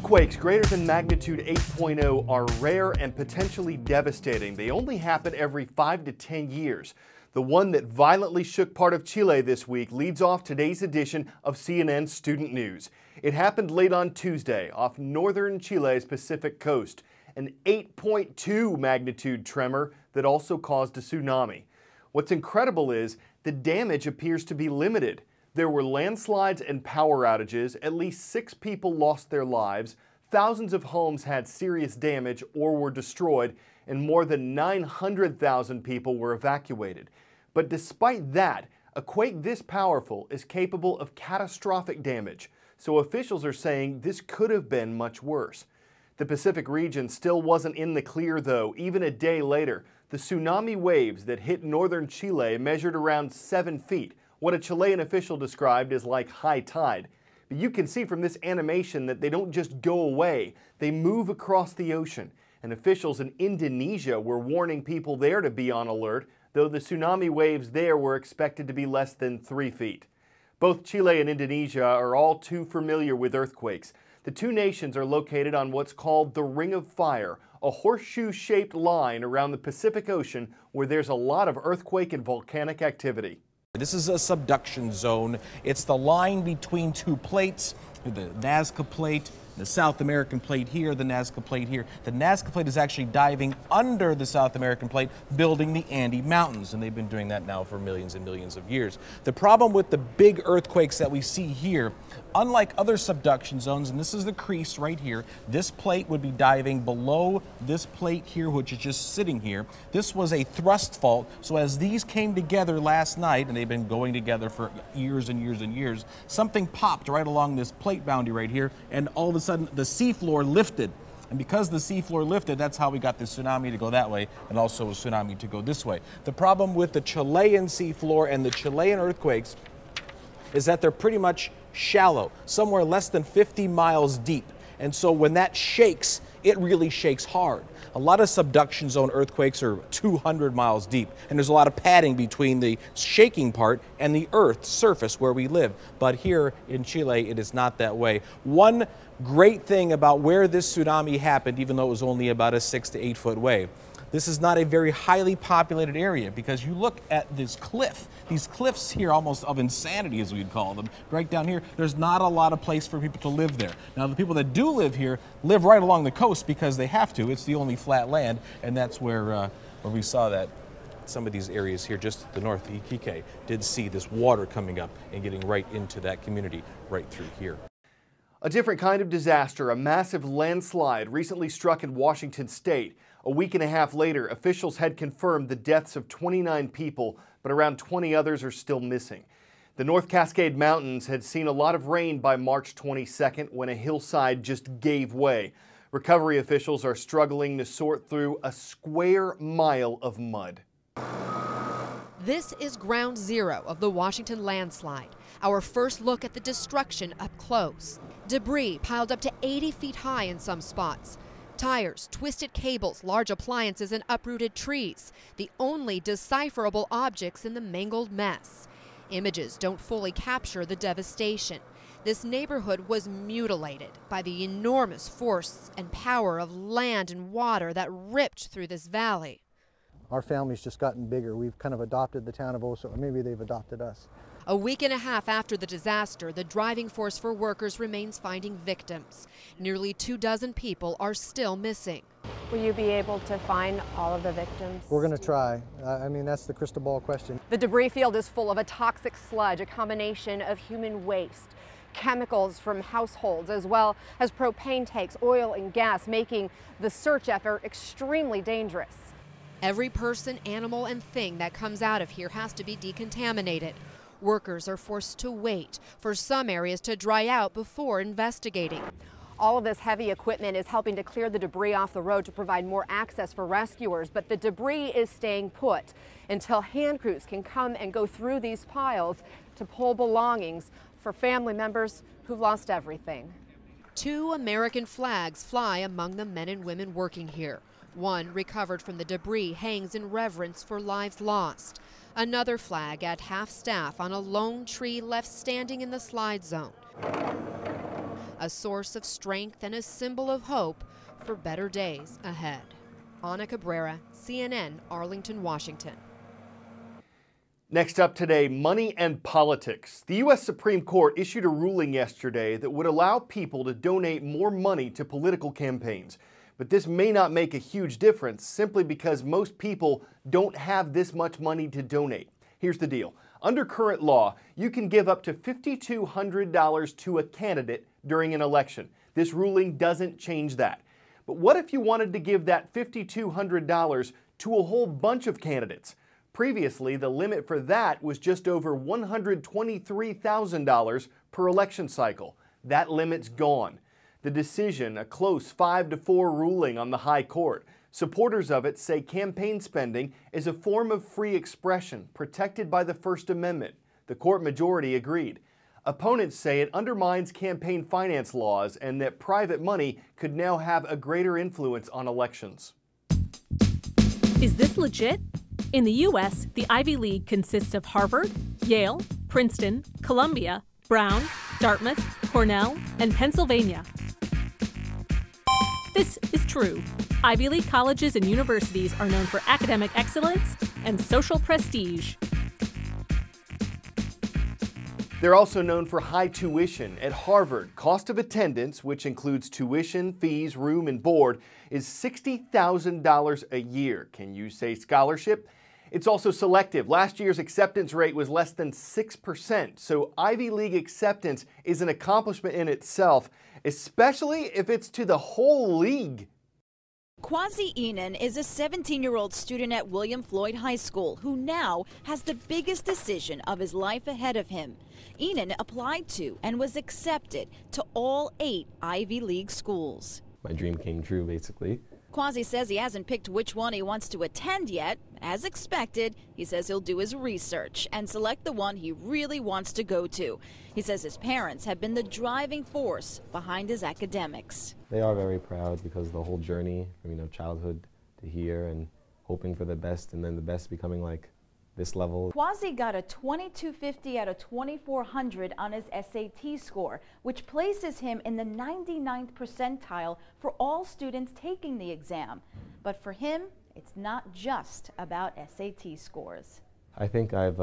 Earthquakes greater than magnitude 8.0 are rare and potentially devastating. They only happen every 5 to 10 years. The one that violently shook part of Chile this week leads off today's edition of CNN Student News. It happened late on Tuesday off northern Chile's Pacific coast, an 8.2 magnitude tremor that also caused a tsunami. What's incredible is the damage appears to be limited. There were landslides and power outages. At least 6 people lost their lives. Thousands of homes had serious damage or were destroyed, and more than 900,000 people were evacuated. But despite that, a quake this powerful is capable of catastrophic damage. So officials are saying this could have been much worse. The Pacific region still wasn't in the clear, though. Even a day later, the tsunami waves that hit northern Chile measured around 7 feet. What a Chilean official described as like high tide. But you can see from this animation that they don't just go away, they move across the ocean. And officials in Indonesia were warning people there to be on alert, though the tsunami waves there were expected to be less than 3 feet. Both Chile and Indonesia are all too familiar with earthquakes. The two nations are located on what's called the Ring of Fire, a horseshoe-shaped line around the Pacific Ocean where there's a lot of earthquake and volcanic activity. This is a subduction zone. It's the line between two plates, the Nazca plate, the South American plate here, the Nazca plate here. The Nazca plate is actually diving under the South American plate, building the Andes Mountains, and they've been doing that now for millions and millions of years. The problem with the big earthquakes that we see here, unlike other subduction zones, and this is the crease right here, this plate would be diving below this plate here, which is just sitting here. This was a thrust fault, so as these came together last night, and they've been going together for years and years and years, something popped right along this plate boundary right here, and all of a sudden the seafloor lifted. And because the seafloor lifted, that's how we got the tsunami to go that way and also a tsunami to go this way. The problem with the Chilean seafloor and the Chilean earthquakes is that they're pretty much shallow, somewhere less than 50 miles deep. And so when that shakes, it really shakes hard. A lot of subduction zone earthquakes are 200 miles deep, and there's a lot of padding between the shaking part and the earth's surface where we live. But here in Chile, it is not that way. One great thing about where this tsunami happened, even though it was only about a 6 to 8 foot wave, this is not a very highly populated area, because you look at this cliff, these cliffs here almost of insanity as we'd call them, right down here, there's not a lot of place for people to live there. Now the people that do live here live right along the coast because they have to. It's the only flat land, and that's where we saw that some of these areas here just to the north of Iquique did see this water coming up and getting right into that community right through here. A different kind of disaster, a massive landslide recently struck in Washington state. A week and a half later, officials had confirmed the deaths of 29 people, but around 20 others are still missing. The North Cascade Mountains had seen a lot of rain by March 22nd when a hillside just gave way. Recovery officials are struggling to sort through a square mile of mud. This is ground zero of the Washington landslide. Our first look at the destruction up close. Debris piled up to 80 feet high in some spots. Tires, twisted cables, large appliances, and uprooted trees, the only decipherable objects in the mangled mess. Images don't fully capture the devastation. This neighborhood was mutilated by the enormous force and power of land and water that ripped through this valley. Our family's just gotten bigger. We've kind of adopted the town of Oso, or maybe they've adopted us. A week and a half after the disaster, the driving force for workers remains finding victims. Nearly 24 people are still missing. Will you be able to find all of the victims? We're going to try. I mean, that's the crystal ball question. The debris field is full of a toxic sludge, a combination of human waste, chemicals from households, as well as propane tanks, oil and gas, making the search effort extremely dangerous. Every person, animal, and thing that comes out of here has to be decontaminated. Workers are forced to wait for some areas to dry out before investigating. All of this heavy equipment is helping to clear the debris off the road to provide more access for rescuers, but the debris is staying put until hand crews can come and go through these piles to pull belongings for family members who've lost everything. 2 American flags fly among the men and women working here. One, recovered from the debris, hangs in reverence for lives lost. Another flag at half-staff on a lone tree left standing in the slide zone. a source of strength and a symbol of hope for better days ahead. Ana Cabrera, CNN, Arlington, Washington. Next up today, money and politics. The U.S. Supreme Court issued a ruling yesterday that would allow people to donate more money to political campaigns. But this may not make a huge difference simply because most people don't have this much money to donate. Here's the deal. Under current law, you can give up to $5,200 to a candidate during an election. This ruling doesn't change that. But what if you wanted to give that $5,200 to a whole bunch of candidates? Previously, the limit for that was just over $123,000 per election cycle. That limit's gone. The decision, a close 5-4 ruling on the High Court. Supporters of it say campaign spending is a form of free expression protected by the First Amendment. The court majority agreed. Opponents say it undermines campaign finance laws and that private money could now have a greater influence on elections. Is this legit? In the U.S., the Ivy League consists of Harvard, Yale, Princeton, Columbia, Brown, Dartmouth, Cornell, and Pennsylvania. This is true. Ivy League colleges and universities are known for academic excellence and social prestige. They're also known for high tuition. At Harvard, cost of attendance, which includes tuition, fees, room, and board, is $60,000 a year. Can you say scholarship? It's also selective. Last year's acceptance rate was less than 6%, so Ivy League acceptance is an accomplishment in itself, especially if it's to the whole league. Quasi Enan is a 17-year-old student at William Floyd High School who now has the biggest decision of his life ahead of him. Enan applied to and was accepted to all 8 Ivy League schools. My dream came true, basically. Quasi says he hasn't picked which one he wants to attend yet. As expected, he says he'll do his research and select the one he really wants to go to. He says his parents have been the driving force behind his academics. They are very proud because the whole journey from childhood to here and hoping for the best and then the best becoming like this level. Quasi got a 2250 out of 2400 on his SAT score, which places him in the 99th percentile for all students taking the exam. But for him, it's not just about SAT scores. I think I've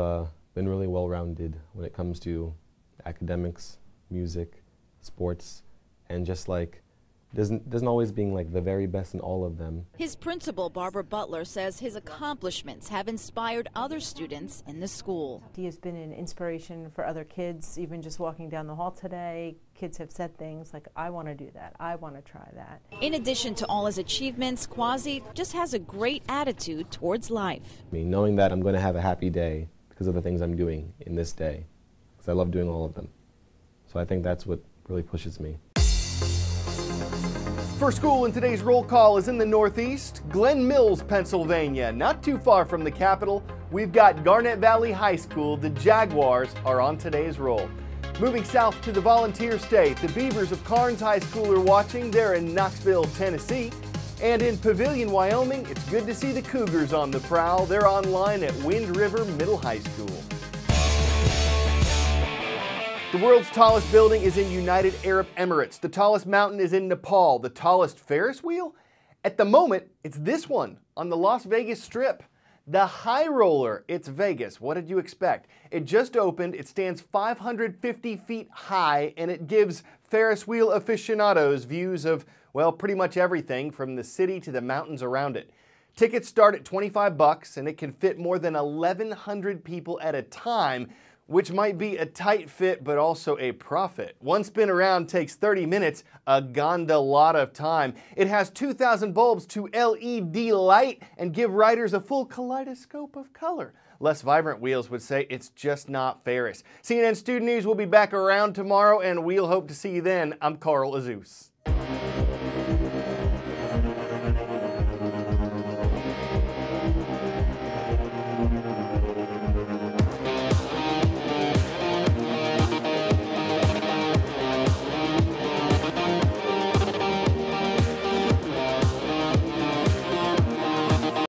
been really well-rounded when it comes to academics, music, sports, and just doesn't always being the very best in all of them. His principal, Barbara Butler, says his accomplishments have inspired other students in the school. He has been an inspiration for other kids. Even just walking down the hall today, kids have said things like, I want to do that, I want to try that. In addition to all his achievements, Quasi just has a great attitude towards life. Knowing that I'm going to have a happy day because of the things I'm doing in this day, because I love doing all of them. So I think that's what really pushes me. First school in today's roll call is in the Northeast, Glen Mills, Pennsylvania. Not too far from the capital, we've got Garnet Valley High School. The Jaguars are on today's roll. Moving south to the Volunteer State, the Beavers of Carnes High School are watching. They're in Knoxville, Tennessee. And in Pavilion, Wyoming, it's good to see the Cougars on the prowl. They're online at Wind River Middle High School. The world's tallest building is in United Arab Emirates. The tallest mountain is in Nepal. The tallest Ferris wheel? At the moment, it's this one on the Las Vegas Strip. The High Roller. It's Vegas. What did you expect? It just opened. It stands 550 feet high, and it gives Ferris wheel aficionados views of, well, pretty much everything from the city to the mountains around it. Tickets start at $25, and it can fit more than 1,100 people at a time, which might be a tight fit but also a profit. One spin around takes 30 minutes, a gondola of time. It has 2,000 bulbs to LED light and give riders a full kaleidoscope of color. Less vibrant wheels would say it's just not Ferris. CNN Student News will be back around tomorrow, and we'll hope to see you then. I'm Carl Azus.